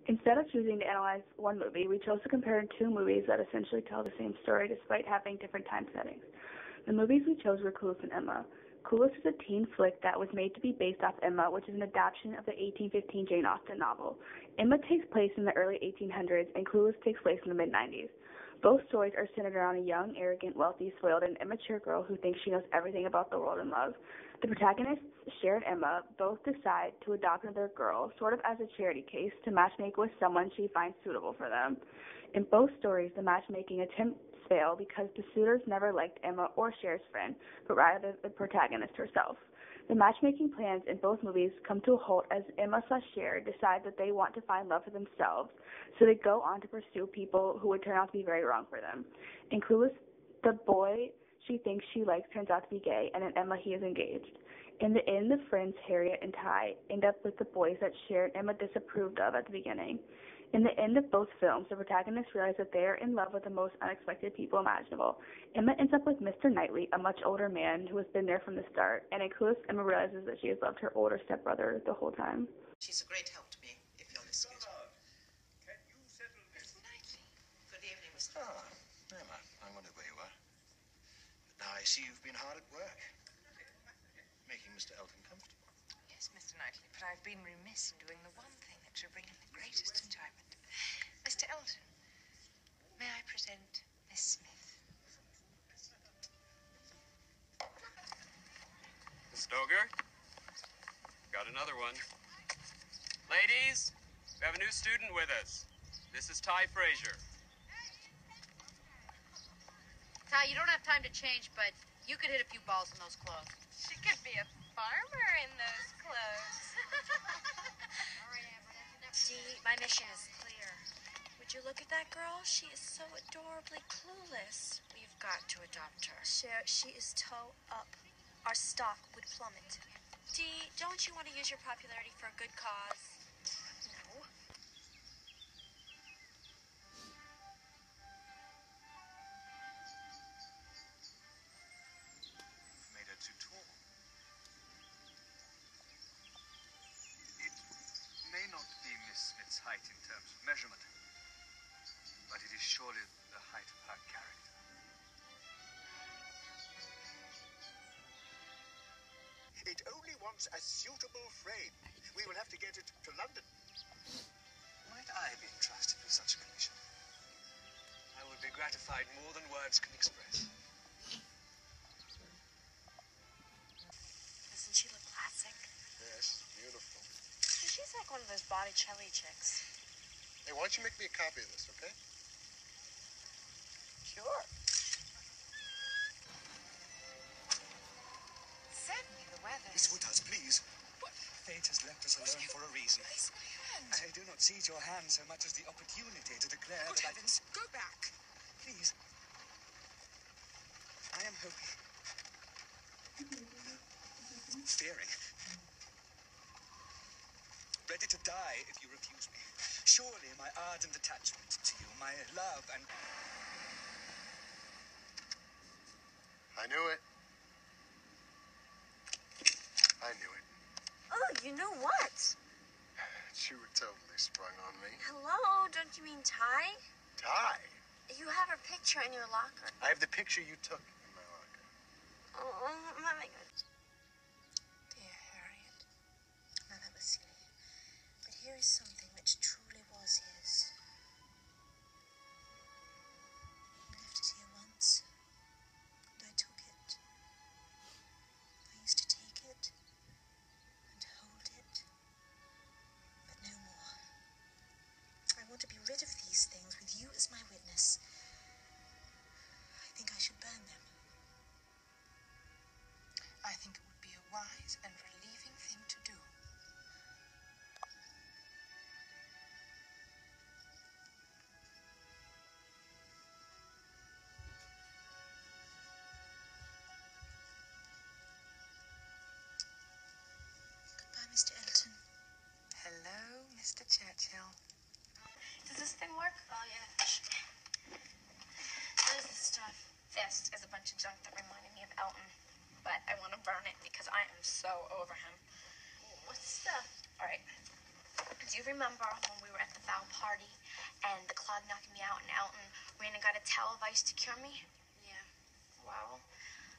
Instead of choosing to analyze one movie, we chose to compare two movies that essentially tell the same story despite having different time settings. The movies we chose were Clueless and Emma. Clueless is a teen flick that was made to be based off Emma, which is an adaptation of the 1815 Jane Austen novel. Emma takes place in the early 1800s, and Clueless takes place in the mid-90s. Both stories are centered around a young, arrogant, wealthy, spoiled, and immature girl who thinks she knows everything about the world and love. The protagonists, Cher and Emma, both decide to adopt another girl, sort of as a charity case, to matchmake with someone she finds suitable for them. In both stories, the matchmaking attempts fail because the suitors never liked Emma or Cher's friend, but rather the protagonist herself. The matchmaking plans in both movies come to a halt as Emma/Cher decide that they want to find love for themselves, so they go on to pursue people who would turn out to be very wrong for them. In Clueless, the boy she thinks she likes turns out to be gay, and in Emma, he is engaged. In the end, the friends Harriet and Ty end up with the boys that Cher and Emma disapproved of at the beginning. In the end of both films, the protagonists realize that they are in love with the most unexpected people imaginable. Emma ends up with Mr. Knightley, a much older man who has been there from the start, and in Clueless, Emma realizes that she has loved her older stepbrother the whole time. She's a great help to me, if you'll excuse me. Can you settle this? Mr. Knightley. Good evening, Mr. Emma, I wondered where you were. But now I see you've been hard at work, making Mr. Elton comfortable. Yes, Mr. Knightley, but I've been remiss in doing the one thing that should bring him the greatest enjoyment. Mr. Elton, may I present Miss Smith? Miss Stoger? Got another one. Ladies, we have a new student with us. This is Ty Frazier. Ty, you don't have time to change, but you could hit a few balls in those clothes. She could be a farmer in those clothes. All right, Amber, that's enough. Dee, my mission is clear. Would you look at that girl? She is so adorably clueless. We've got to adopt her. Cher, she is toe up. Our stock would plummet. Dee, don't you want to use your popularity for a good cause? No. Made her too tall. It may not be Miss Smith's height in terms of measurement, but it is surely the height of her character. It only wants a suitable frame. We will have to get it to London. Might I be entrusted with such a commission? I would be gratified more than words can express. Doesn't she look classic? Yes, beautiful. She's like one of those Botticelli chicks. Hey, why don't you make me a copy of this, okay? Sure. Certainly the weather. Miss Woodhouse, please. What? Fate has left us alone for a reason. Place my hand. I do not seize your hand so much as the opportunity to declare Good that heavens, go back. Please. I am hoping. Fearing. Ready to die if you refuse me. Surely my ardent attachment to you, my love and... I knew it. I knew it. Oh, you know what? You were totally sprung on me. Hello, don't you mean Ty? Ty? You have her picture in your locker. I have the picture you took in my locker. Oh, my God. Dear Harriet. Now that was silly. But here is something which truly was his. I left it here once, and I took it. I used to take it and hold it, but no more. I want to be rid of these things with you as my witness. I think I should burn them. I think it would be a wise and relieving thing to do. Goodbye, Mr. Elton. Hello, Mr. Churchill. Does this thing work? Oh, yeah. What is this stuff? This is a bunch of junk that reminded me of Elton, but I want to burn it because I am so over him. What's the stuff? All right. Do you remember when we were at the vow party and the clog knocked me out and Elton ran and got a towel of ice to cure me? Yeah. Well,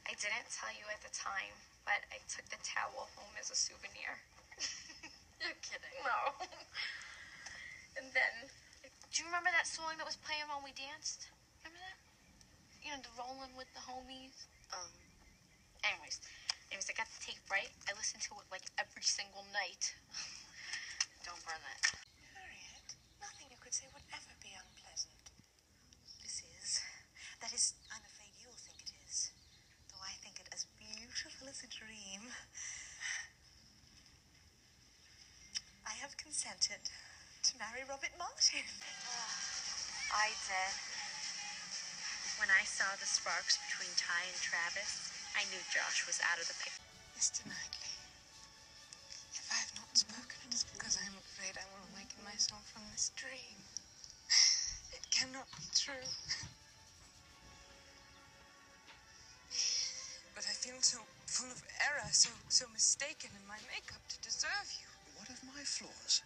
I didn't tell you at the time, but I took the towel home as a souvenir. You're kidding. No. And then, do you remember that song that was playing while we danced? Remember that? You know, the Rollin' with the Homies? Anyways, I got the tape, right? I listened to it like every single night. Don't burn that. Harriet, nothing you could say would ever be unpleasant. This is. That is, I'm afraid you'll think it is. Though I think it as beautiful as a dream. I have consented to marry Robert Martin. I did. When I saw the sparks between Ty and Travis, I knew Josh was out of the picture. Mr. Knightley, if I have not spoken, it is because I am afraid I will awaken myself from this dream. It cannot be true. But I feel so full of error, so mistaken in my makeup to deserve you. What of my flaws?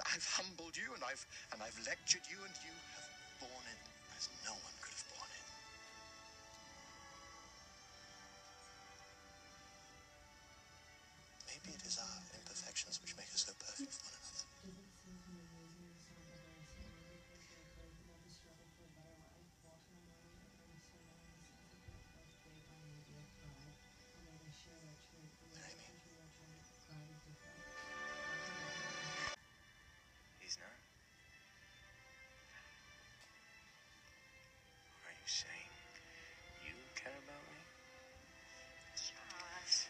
I've humbled you and I've lectured you, and you have borne it as no one could have borne it. Maybe it is our imperfections which make us so perfect for one another. Marry me. He's not? Are you saying you care about me? Josh.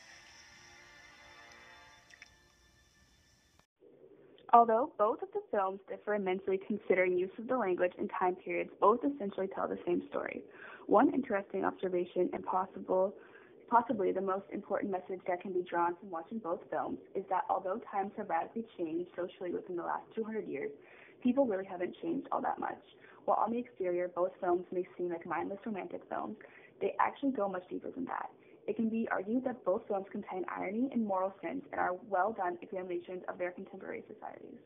Although both of the films differ immensely considering use of the language and time periods, both essentially tell the same story. One interesting observation and possibly the most important message that can be drawn from watching both films is that although times have radically changed socially within the last 200 years, people really haven't changed all that much. While on the exterior, both films may seem like mindless romantic films, they actually go much deeper than that. It can be argued that both films contain irony and moral sense and are well-done examinations of their contemporary societies.